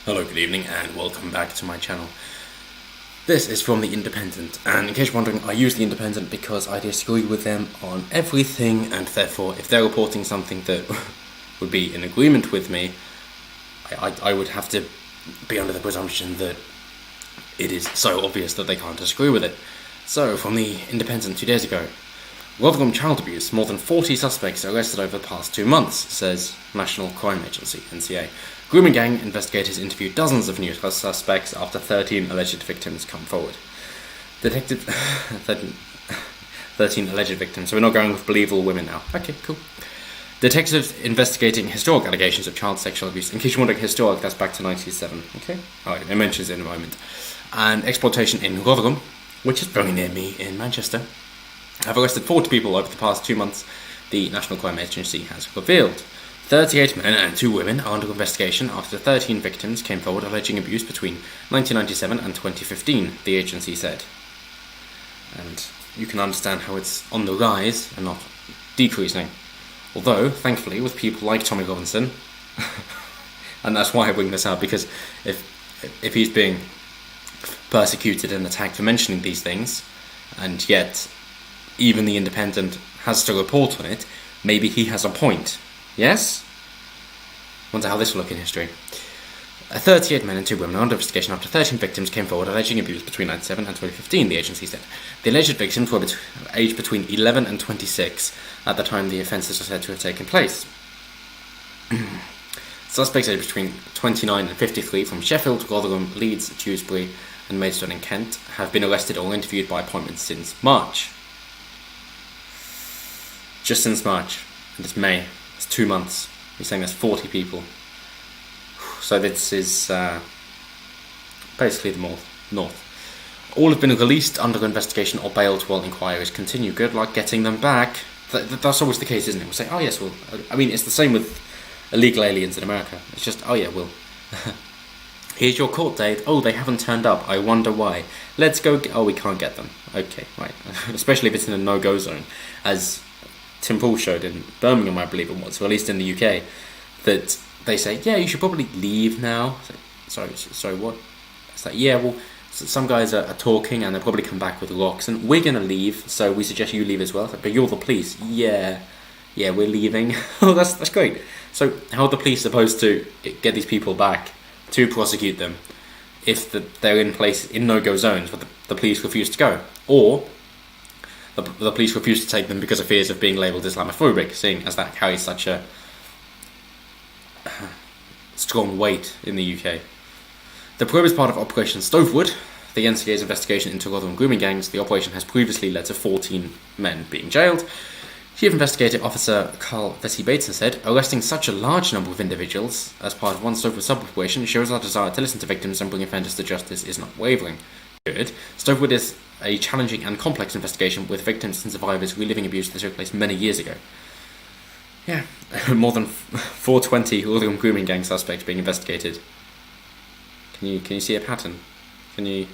Hello, good evening, and welcome back to my channel. This is from The Independent, and in case you're wondering, I use The Independent because I disagree with them on everything, and therefore, if they're reporting something that would be in agreement with me, I would have to be under the presumption that it is so obvious that they can't disagree with it. So, from The Independent 2 days ago, Rotherham child abuse, more than 40 suspects arrested over the past 2 months, says National Crime Agency, NCA. Grooming gang investigators interviewed dozens of new suspects after 13 alleged victims come forward. 13 alleged victims, so we're not going with believable women now. Okay, cool. Detectives investigating historic allegations of child sexual abuse. In case you're wondering, historic, that's back to 1997. Okay? Alright, it mentions it in a moment. And exploitation in Rotherham, which is very near me in Manchester, have arrested 40 people over the past 2 months, the National Crime Agency has revealed. 38 men and 2 women are under investigation after 13 victims came forward alleging abuse between 1997 and 2015, the agency said. And you can understand how it's on the rise and not decreasing. Although, thankfully, with people like Tommy Robinson, and that's why I bring this out, because if he's being persecuted and attacked for mentioning these things, and yet even The Independent has to report on it, maybe he has a point. Yes? Wonder how this will look in history. 38 men and 2 women are under investigation after 13 victims came forward alleging abuse between 1997 and 2015, the agency said. The alleged victims were aged between 11 and 26 at the time the offences are said to have taken place. Suspects aged between 29 and 53 from Sheffield, Rotherham, Leeds, Dewsbury and Maidstone in Kent have been arrested or interviewed by appointment since March. Just since March. And it's May. It's 2 months. You're saying there's 40 people. So this is basically the north. All have been released under investigation or bailed while inquiries continue. Good luck getting them back. That's always the case, isn't it? We'll say, oh yes, well, I mean, it's the same with illegal aliens in America. It's just, oh yeah, well, here's your court date. Oh, they haven't turned up. I wonder why. Let's go. Oh, we can't get them. Okay, right. Especially if it's in a no-go zone, as Tim Pool showed in Birmingham, I believe it was, or at least in the UK, that they say, yeah, you should probably leave now. Sorry, what? It's like, yeah, well, some guys are talking and they'll probably come back with rocks, and we're going to leave, so we suggest you leave as well. Like, but you're the police. Yeah, we're leaving. Oh, that's great. So how are the police supposed to get these people back to prosecute them if they're in place in no-go zones, but the police refuse to go? Or the police refuse to take them because of fears of being labelled Islamophobic, seeing as that carries such a strong weight in the UK. The probe is part of Operation Stovewood, the NCA's investigation into Rotherham grooming gangs. The operation has previously led to 14 men being jailed. Chief Investigative Officer Carl Vesey Bateson said, arresting such a large number of individuals as part of one Stovewood sub-operation shows our desire to listen to victims and bring offenders to justice is not wavering. Good. Stovewood is a challenging and complex investigation with victims and survivors reliving abuse that took place many years ago. Yeah, more than 420 Rotherham grooming gang suspects being investigated. Can you see a pattern? Is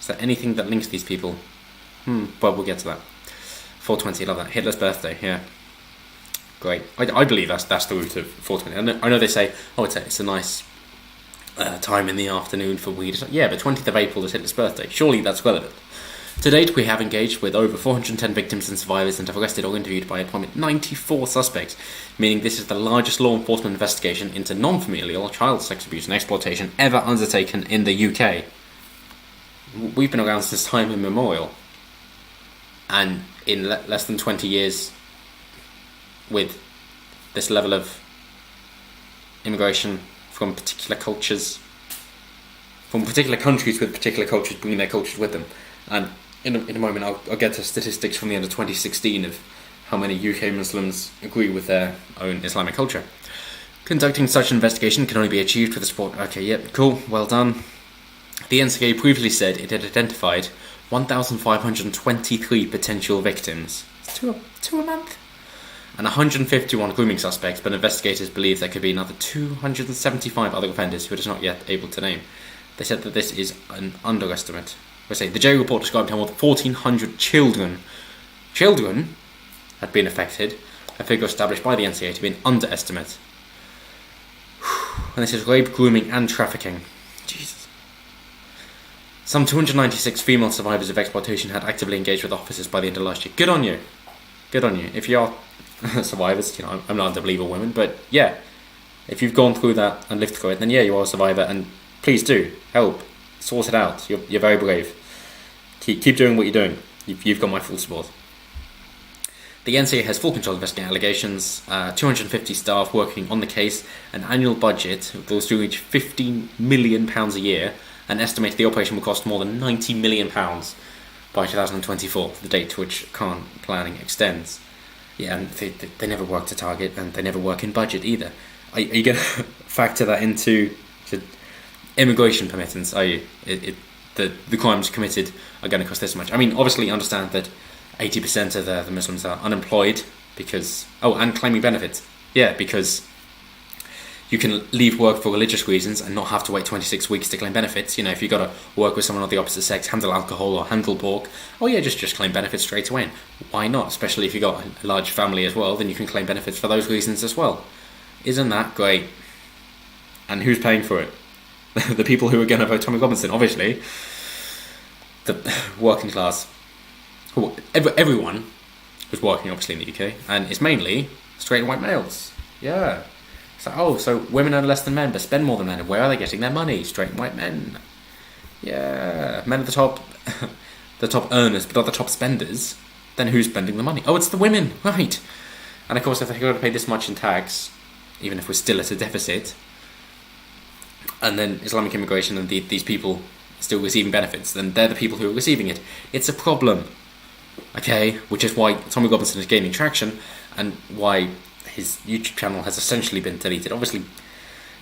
there anything that links these people? Well, we'll get to that. 420, love that. Hitler's birthday, yeah. Great. I believe that's the root of 420. I know they say, oh, it's a nice time in the afternoon for weed. It's like, yeah, but 20th of April is Hitler's birthday. Surely that's relevant. To date, we have engaged with over 410 victims and survivors and have arrested or interviewed by appointment 94 suspects, meaning this is the largest law enforcement investigation into non-familial child sex abuse and exploitation ever undertaken in the UK. We've been around since time immemorial, and in less than 20 years, with this level of immigration from particular cultures, from particular countries with particular cultures, bringing their cultures with them. And in a moment I'll get to statistics from the end of 2016 of how many UK Muslims agree with their own Islamic culture. Conducting such an investigation can only be achieved with the support. Okay, yep, cool, well done. The NCA previously said it had identified 1,523 potential victims. It's two a month? And 151 grooming suspects, but investigators believe there could be another 275 other offenders who it is not yet able to name. They said that this is an underestimate. The J report described how more than 1,400 children had been affected, a figure established by the NCA to be an underestimate. And this is rape, grooming, and trafficking. Jesus. Some 296 female survivors of exploitation had actively engaged with officers by the end of last year. Good on you. Good on you. If you are survivors, you know, I'm not to believe all women, but yeah, if you've gone through that and lived through it, then yeah, you are a survivor, and please do help sort it out. You're very brave. Keep doing what you're doing. You've got my full support. The NCA has full control of investigating allegations. 250 staff working on the case. An annual budget that was to reach £15 million a year, and estimate the operation will cost more than £90 million by 2024, the date to which current planning extends. Yeah, and they never work to target, and they never work in budget either. Are you going to factor that into immigration permittance? Are you? The crimes committed are going to cost this much. I mean, obviously, understand that 80% of the Muslims are unemployed because... Oh, and claiming benefits. Yeah, because you can leave work for religious reasons and not have to wait 26 weeks to claim benefits. You know, if you've got to work with someone of the opposite sex, handle alcohol or handle pork, oh yeah, just claim benefits straight away. And why not? Especially if you've got a large family as well, then you can claim benefits for those reasons as well. Isn't that great? And who's paying for it? The people who are going to vote Tommy Robinson, obviously. The working class. Everyone who's working, obviously, in the UK. And it's mainly straight white males. Yeah. So women earn less than men, but spend more than men. And where are they getting their money? Straight white men. Yeah. Men are the top earners, but not the top spenders. Then who's spending the money? Oh, it's the women. Right. And of course, if they've got to pay this much in tax, even if we're still at a deficit, and then Islamic immigration and these people still receiving benefits, then they're the people who are receiving it. It's a problem. Okay? Which is why Tommy Robinson is gaining traction, and why his YouTube channel has essentially been deleted. Obviously,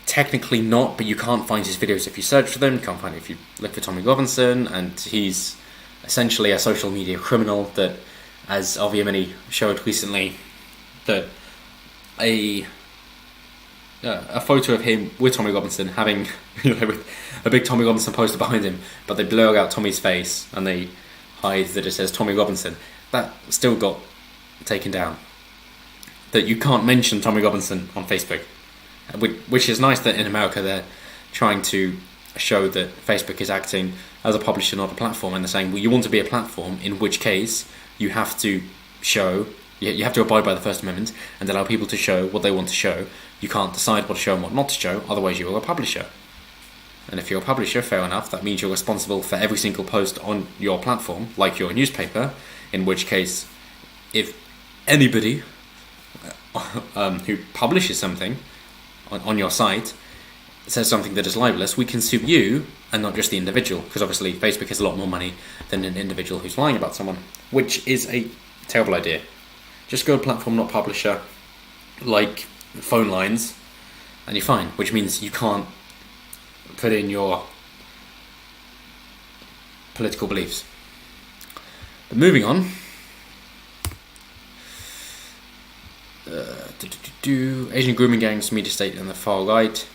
technically not, but you can't find his videos if you search for them. You can't find it if you look for Tommy Robinson, and he's essentially a social media criminal that, as Avi Yemeni showed recently, that a photo of him with Tommy Robinson having, with a big Tommy Robinson poster behind him, but they blur out Tommy's face and they hide that it says Tommy Robinson. That still got taken down. That you can't mention Tommy Robinson on Facebook, which is nice that in America they're trying to show that Facebook is acting as a publisher, not a platform, and they're saying, well, you want to be a platform, in which case you have to show, you have to abide by the First Amendment and allow people to show what they want to show. You can't decide what to show and what not to show, otherwise you're a publisher. And if you're a publisher, fair enough, that means you're responsible for every single post on your platform, like your newspaper, in which case, if anybody who publishes something on your site says something that is libelous, we can sue you and not just the individual, because obviously Facebook has a lot more money than an individual who's lying about someone, which is a terrible idea. Just go to platform, not publisher, like phone lines, and you're fine, which means you can't put in your political beliefs. But moving on, Asian grooming gangs, media state and the far right.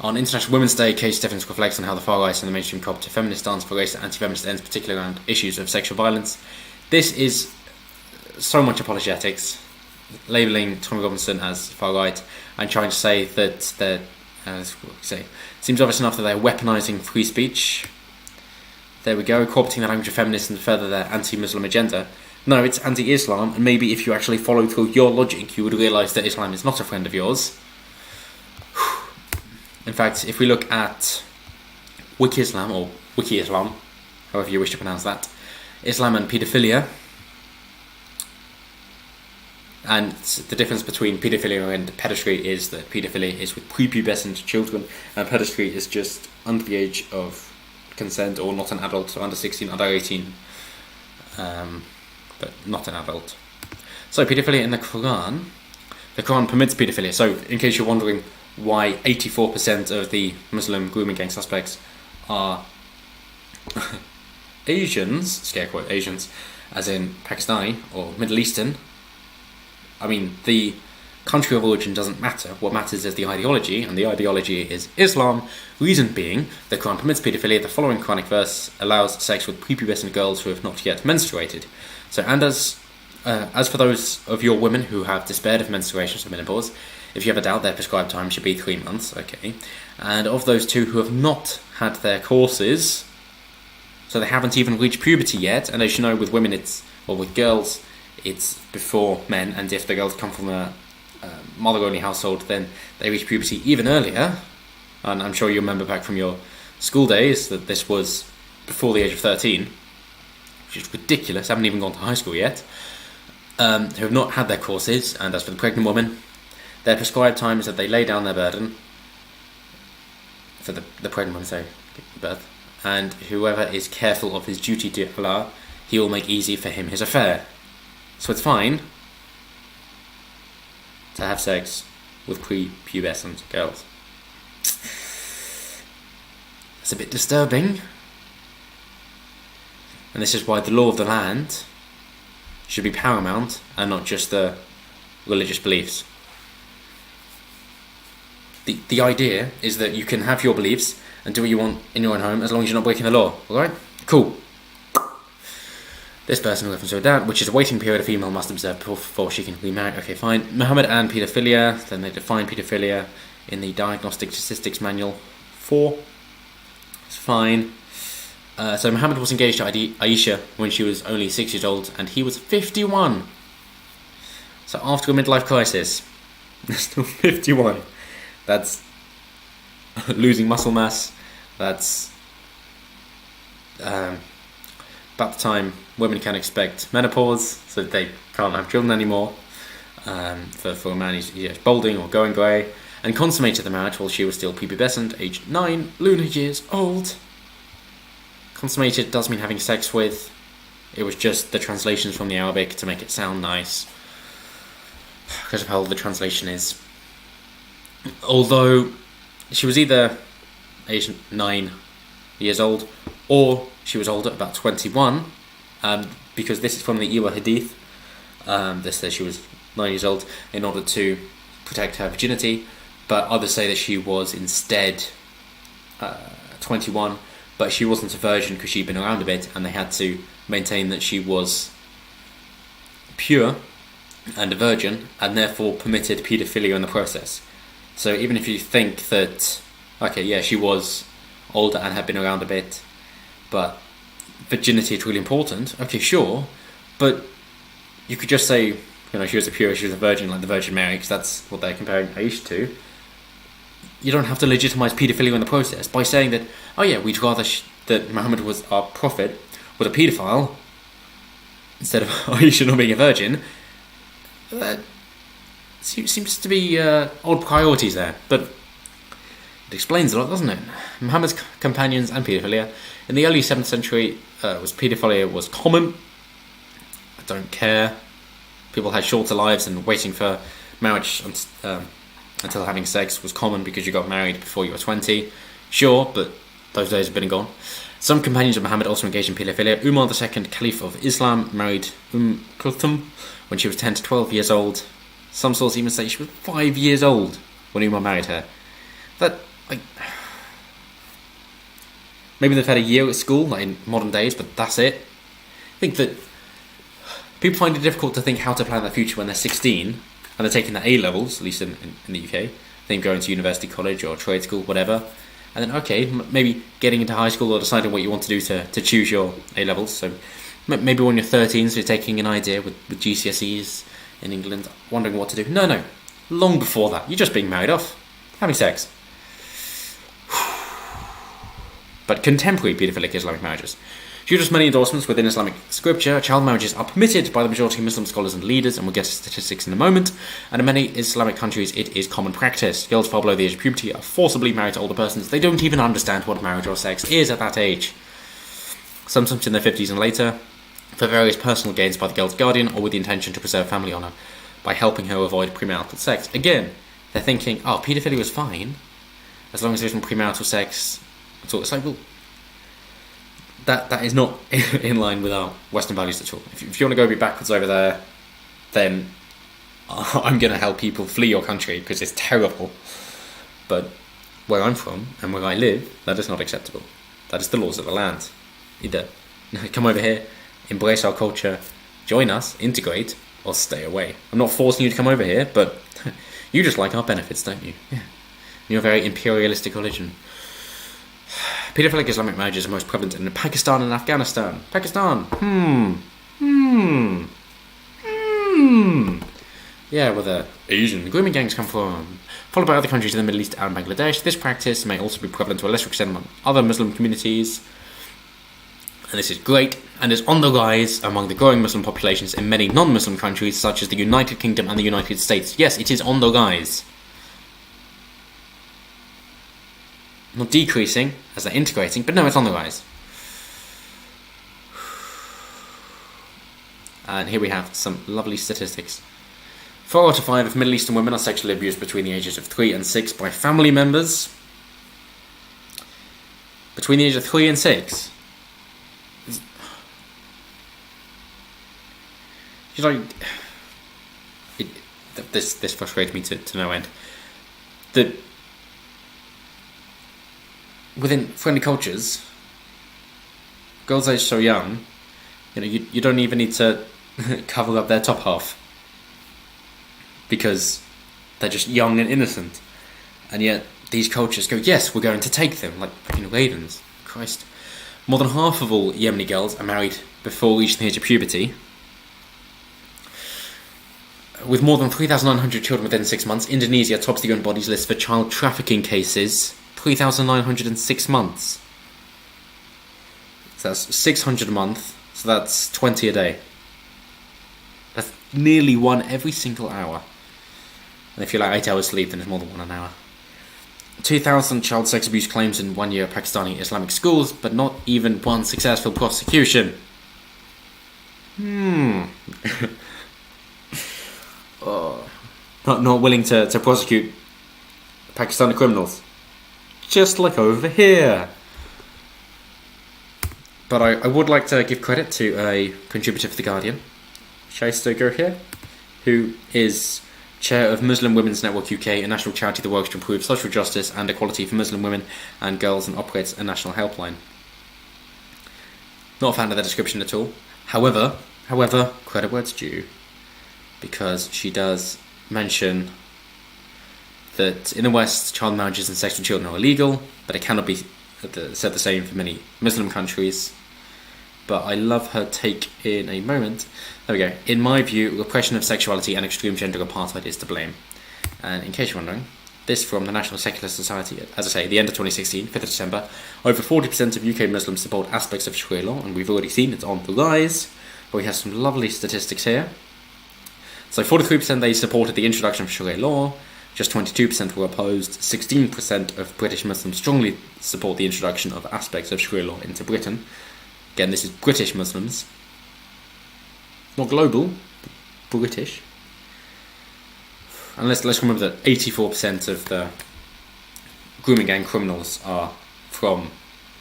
On International Women's Day, Kay Stephens reflects on how the far right and the mainstream co-opted feminist stance for race and anti-feminist ends, particularly around issues of sexual violence. This is so much apologetics, labelling Tommy Robinson as far right and trying to say that they're, seems obvious enough that they're weaponising free speech. There we go, co-opting the language of feminists and further their anti-Muslim agenda. No, it's anti-Islam, and maybe if you actually follow through your logic, you would realise that Islam is not a friend of yours. In fact, if we look at Wiki-Islam, or Wiki-Islam, however you wish to pronounce that, Islam and paedophilia, and the difference between paedophilia and pedestry is that paedophilia is with prepubescent children, and pedestry is just under the age of consent, or not an adult, so under 16, under 18, but not an adult. So paedophilia in the Quran permits paedophilia. So in case you're wondering why 84% of the Muslim grooming gang suspects are Asians, scare quote Asians, as in Pakistani or Middle Eastern, I mean, the country of origin doesn't matter. What matters is the ideology, and the ideology is Islam. Reason being, the Quran permits paedophilia. The following Quranic verse allows sex with prepubescent girls who have not yet menstruated. So, and as for those of your women who have despaired of menstruation, so menopause, If you have a doubt, their prescribed time should be 3 months, okay. And of those 2 who have not had their courses, so they haven't even reached puberty yet, and as you know, with women or with girls, it's before men, and if the girls come from a mother-only household, then they reach puberty even earlier. And I'm sure you remember back from your school days that this was before the age of 13, which is ridiculous. Haven't even gone to high school yet. Who have not had their courses, and as for the pregnant woman, their prescribed time is that they lay down their burden for the pregnant woman, so give birth, and whoever is careful of his duty to Allah, he will make easy for him his affair. So it's fine to have sex with prepubescent girls. It's a bit disturbing, and this is why the law of the land should be paramount and not just the religious beliefs. The idea is that you can have your beliefs and do what you want in your own home as long as you're not breaking the law, alright? Cool. This person who to a dad, which is a waiting period a female must observe before she can remarry. Okay, fine. Muhammad and paedophilia, then they define paedophilia in the Diagnostic Statistics Manual 4. It's fine. So Muhammad was engaged to Aisha when she was only 6 years old, and he was 51. So after a midlife crisis, still 51. That's losing muscle mass. That's about the time women can expect menopause, so they can't have children anymore. For a man, he's balding or going grey, and consummated the marriage while she was still prepubescent, aged 9 lunar years old. Consummated does mean having sex with. It was just the translations from the Arabic to make it sound nice, because of how old the translation is. Although she was either aged 9 years old or she was older, about 21, because this is from the Iwa Hadith. This says she was 9 years old in order to protect her virginity, but others say that she was instead 21, but she wasn't a virgin because she'd been around a bit, and they had to maintain that she was pure and a virgin, and therefore permitted paedophilia in the process. So even if you think that, okay, yeah, she was older and had been around a bit, but virginity is really important, okay, sure, but you could just say, she was a virgin, like the Virgin Mary, because that's what they're comparing Aisha to. You don't have to legitimise paedophilia in the process by saying that, oh yeah, we'd rather that Muhammad was our prophet, was a paedophile, instead of Aisha not being a virgin. That seems to be odd priorities there, but it explains a lot, doesn't it? Muhammad's companions and paedophilia. In the early 7th century, paedophilia was common. I don't care. People had shorter lives, and waiting for marriage until having sex was common because you got married before you were 20. Sure, but those days have been and gone. Some companions of Muhammad also engaged in paedophilia. Umar II, Caliph of Islam, married Kulthum when she was 10 to 12 years old. Some sources even say she was 5 years old when Umar married her. Maybe they've had a year at school, like in modern days, but that's it. I think that people find it difficult to think how to plan their future when they're 16 and they're taking their A-levels, at least in the UK. They going to university, college, or trade school, whatever. And then, okay, maybe getting into high school or deciding what you want to do to choose your A-levels. So maybe when you're 13, so you're taking an idea with GCSEs in England, wondering what to do. No, long before that, you're just being married off, having sex. But contemporary paedophilic Islamic marriages. Due to many endorsements within Islamic scripture, child marriages are permitted by the majority of Muslim scholars and leaders, and we'll get to statistics in a moment, and in many Islamic countries it is common practice. Girls far below the age of puberty are forcibly married to older persons. They don't even understand what marriage or sex is at that age. Sometimes in their 50s and later, for various personal gains by the girl's guardian, or with the intention to preserve family honour by helping her avoid premarital sex. Again, they're thinking, paedophilia was fine, as long as there isn't premarital sex. So it's like, well, that is not in line with our Western values at all. If you want to go a bit backwards over there, then I'm going to help people flee your country because it's terrible. But where I'm from and where I live, that is not acceptable. That is the laws of the land. Either come over here, embrace our culture, join us, integrate, or stay away. I'm not forcing you to come over here, but You just like our benefits, don't you? Yeah. You're a very imperialistic religion. Paedophilic Islamic marriages are most prevalent in Pakistan and Afghanistan. Pakistan. Yeah, where the Asian grooming gangs come from. Followed by other countries in the Middle East and Bangladesh. This practice may also be prevalent to a lesser extent among other Muslim communities. And this is great, and is on the rise among the growing Muslim populations in many non-Muslim countries, such as the United Kingdom and the United States. Yes, it is on the rise. Not decreasing, as they're integrating, but no, it's on the rise. And here we have some lovely statistics. 4 out of 5 of Middle Eastern women are sexually abused between the ages of 3 and 6 by family members. Between the age of 3 and 6? You know, this frustrates me to no end. Within friendly cultures, girls aged so young, you don't even need to cover up their top half because they're just young and innocent. And yet these cultures go, yes, we're going to take them, like fucking ravens. Christ. More than half of all Yemeni girls are married before reaching the age of puberty. With more than 3,900 children within 6 months, Indonesia tops the UN body's list for child trafficking cases. 3,906 months. So that's 600 a month, so that's 20 a day. That's nearly one every single hour. And if you're like 8 hours sleep, then it's more than 1 an hour. 2,000 child sex abuse claims in 1 year at Pakistani Islamic schools, but not even one successful prosecution. Not willing to prosecute Pakistani criminals. Just like over here. But I would like to give credit to a contributor for The Guardian, Shaista Go here, who is chair of Muslim Women's Network UK, a national charity that works to improve social justice and equality for Muslim women and girls and operates a national helpline. Not a fan of the description at all. However, credit where it's due, because she does mention that in the West, child marriages and sex with children are illegal, but it cannot be said the same for many Muslim countries. But I love her take in a moment. There we go. In my view, repression of sexuality and extreme gender apartheid is to blame. And in case you're wondering, this from the National Secular Society, as I say, the end of 2016, 5th of December, over 40% of UK Muslims support aspects of Sharia law, and we've already seen it's on the rise. But we have some lovely statistics here. So 43% they supported the introduction of Sharia law, just 22% were opposed, 16% of British Muslims strongly support the introduction of aspects of Sharia law into Britain. Again, this is British Muslims. Not global, but British. And let's remember that 84% of the grooming gang criminals are from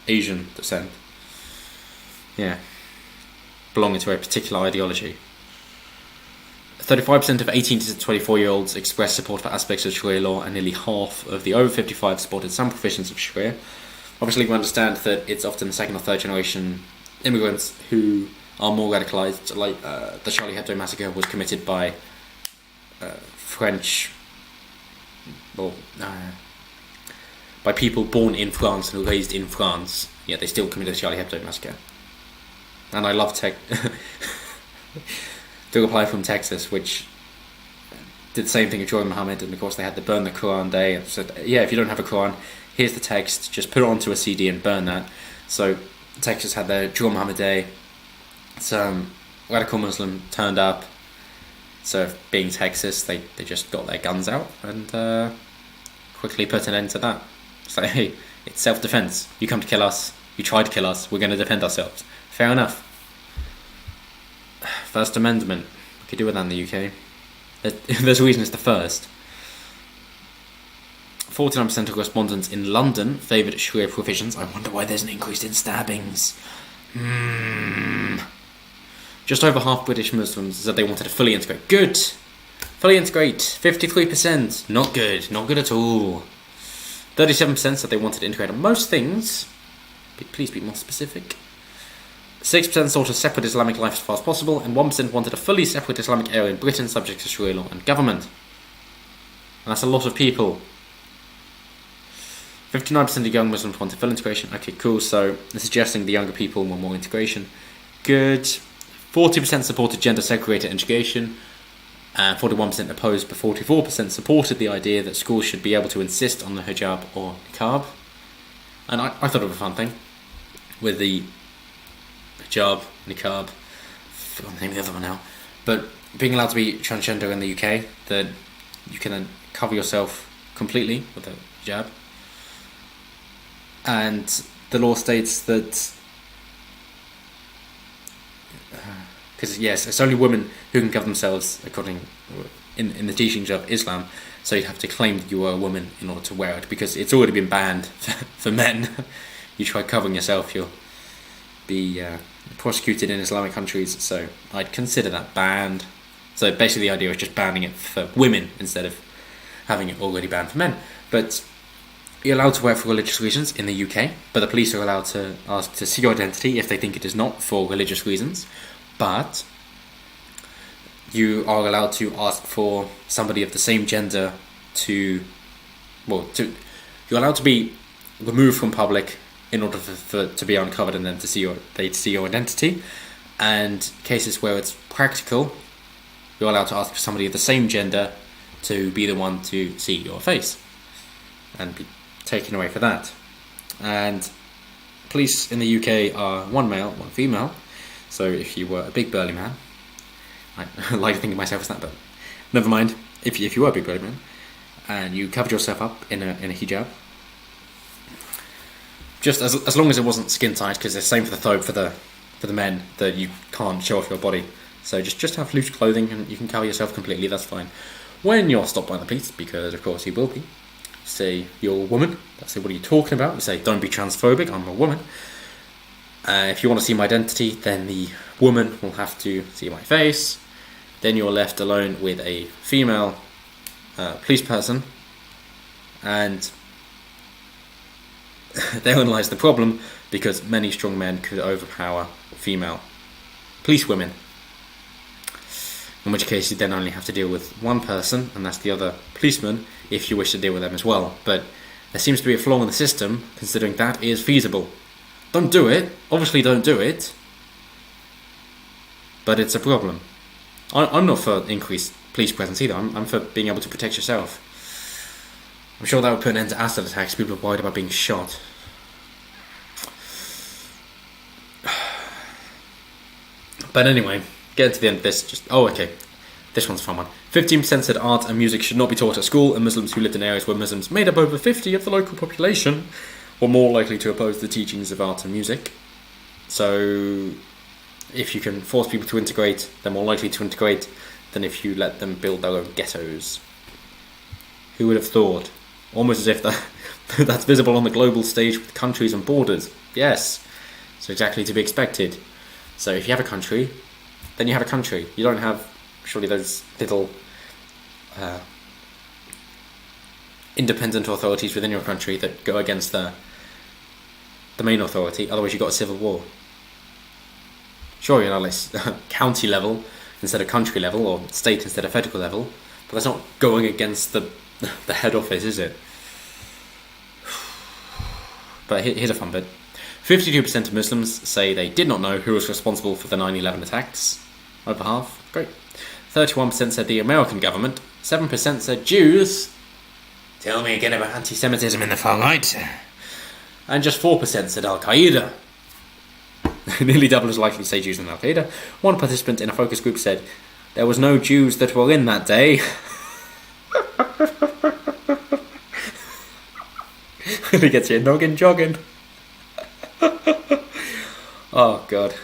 Asian descent. Yeah. Belonging to a particular ideology. 35% of 18 to 24-year-olds expressed support for aspects of Sharia law, and nearly half of the over 55 supported some provisions of Sharia. Obviously, we understand that it's often second or third generation immigrants who are more radicalised, like the Charlie Hebdo massacre was committed by by people born in France and raised in France, yet they still committed the Charlie Hebdo massacre. And I love the reply from Texas, which did the same thing with Joy Muhammad, and of course they had the burn the Quran day, and said, yeah, if you don't have a Quran, here's the text, just put it onto a CD and burn that. So Texas had their Joy Muhammad day, some radical Muslim turned up, so being Texas, they just got their guns out and quickly put an end to that. So hey, it's self-defense. You come to kill us, you try to kill us, we're going to defend ourselves. Fair enough. First Amendment. We could do with that in the UK. There's a reason it's the first. 49% of respondents in London favoured Sharia provisions. I wonder why there's an increase in stabbings. Just over half British Muslims said they wanted to fully integrate. Good! Fully integrate. 53%. Not good. Not good at all. 37% said they wanted to integrate on most things. Please be more specific. 6% sought a separate Islamic life as far as possible, and 1% wanted a fully separate Islamic area in Britain subject to Sharia law and government. And that's a lot of people. 59% of young Muslims wanted full integration. Okay, cool. So they're suggesting the younger people want more integration. Good. 40% supported gender segregated education. 41% opposed, but 44% supported the idea that schools should be able to insist on the hijab or niqab. And I thought it was a fun thing. With the hijab, niqab, I've forgotten the name of the other one now. But being allowed to be transgender in the UK, that you can then cover yourself completely with a hijab. And the law states that, because yes, it's only women who can cover themselves according in the teachings of Islam. So you'd have to claim that you are a woman in order to wear it, because it's already been banned for men. You try covering yourself, you'll be prosecuted in Islamic countries. So I'd consider that banned. So basically, the idea is just banning it for women instead of having it already banned for men. But you're allowed to wear it for religious reasons in the UK, but the police are allowed to ask to see your identity if they think it is not for religious reasons. But you are allowed to ask for somebody of the same gender you're allowed to be removed from public in order to be uncovered and then to see your identity. And cases where it's practical, you're allowed to ask for somebody of the same gender to be the one to see your face and be taken away for that. And police in the UK are one male, one female. So if you were a big burly man, I like to think of myself as that, but never mind. If you were a big burly man and you covered yourself up in a hijab, just as long as it wasn't skin tight, because it's the same for the thobe for the men, that you can't show off your body. So just have loose clothing and you can cover yourself completely. That's fine. When you're stopped by the police, because of course you will be, say you're a woman, they'll say, what are you talking about? You say, don't be transphobic, I'm a woman. If you want to see my identity, then the woman will have to see my face. Then you're left alone with a female police person, and therein lies the problem, because many strong men could overpower female police women. In which case you then only have to deal with one person, and that's the other policeman, if you wish to deal with them as well. But there seems to be a flaw in the system, considering that is feasible. Don't do it. Obviously don't do it. But it's a problem. I'm not for increased police presence either. I'm for being able to protect yourself. I'm sure that would put an end to acid attacks. People are worried about being shot. But anyway, getting to the end of this, this one's a fun one. 15% said art and music should not be taught at school, and Muslims who lived in areas where Muslims made up over 50% of the local population were more likely to oppose the teachings of art and music. So if you can force people to integrate, they're more likely to integrate than if you let them build their own ghettos. Who would have thought? Almost as if that's visible on the global stage with countries and borders. Yes, it's exactly to be expected. So if you have a country, then you have a country. You don't have, surely, those little independent authorities within your country that go against the main authority. Otherwise you've got a civil war. Sure, like county level instead of country level, or state instead of federal level, but that's not going against the head office, is it? But here's a fun bit. 52% of Muslims say they did not know who was responsible for the 9/11 attacks. Over half. Great. 31% said the American government. 7% said Jews. Tell me again about anti-Semitism in the far right. And just 4% said Al-Qaeda. Nearly double as likely to say Jews than Al-Qaeda. One participant in a focus group said, there was no Jews that were in that day. Really gets your noggin jogging. Oh, God.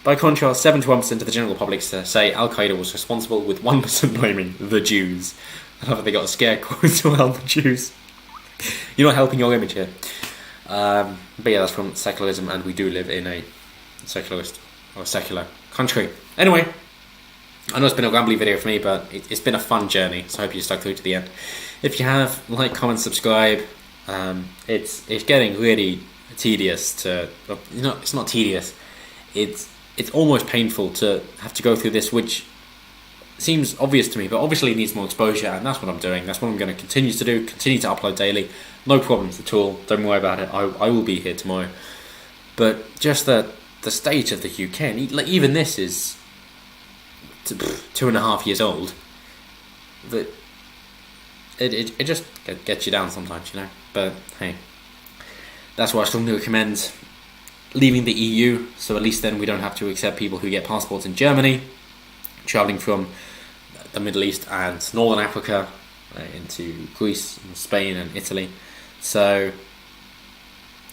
By contrast, 71% of the general public say Al-Qaeda was responsible, with 1% blaming the Jews. I love that they got a scare quote to help the Jews. You're not helping your image here. But yeah, that's from secularism, and we do live in a secularist or secular country. Anyway, I know it's been a rambly video for me, but it's been a fun journey, so I hope you stuck through to the end. If you have, like, comment, subscribe. It's getting really tedious to, it's not tedious. It's almost painful to have to go through this, which seems obvious to me, but obviously it needs more exposure, and that's what I'm doing. That's what I'm going to continue to do. Continue to upload daily. No problems at all. Don't worry about it. I will be here tomorrow. But just the state of the UK, and even this is 2.5 years old. That it just gets you down sometimes, you know. But hey, that's why I strongly recommend leaving the EU. So at least then we don't have to accept people who get passports in Germany, travelling from the Middle East and Northern Africa into Greece, and Spain, and Italy. So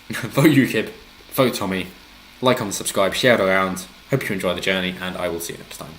vote UKIP, vote Tommy, like, comment, subscribe, share it around. Hope you enjoy the journey, and I will see you next time.